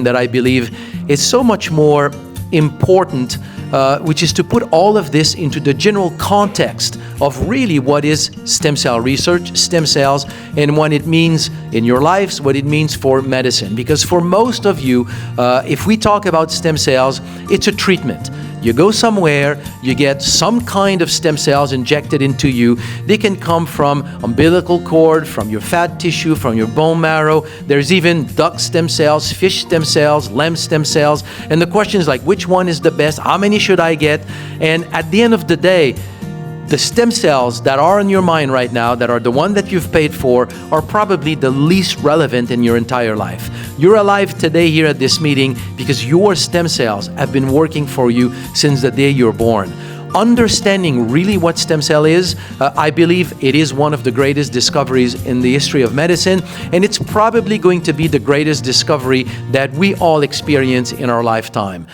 that I believe is so much more important, which is to put all of this into the general context of really what is stem cell research, stem cells, and what it means in your lives, what it means for medicine. Because for most of you, if we talk about stem cells, it's a treatment. You go somewhere, you get some kind of stem cells injected into you. They can come from umbilical cord, from your fat tissue, from your bone marrow. There's even duck stem cells, fish stem cells, lamb stem cells. And the question is like, which one is the best? How many should I get? And at the end of the day, the stem cells that are in your mind right now, that are the one that you've paid for, are probably the least relevant in your entire life. You're alive today here at this meeting because your stem cells have been working for you since the day you're born. Understanding really what stem cell is, I believe it is one of the greatest discoveries in the history of medicine, and it's probably going to be the greatest discovery that we all experience in our lifetime.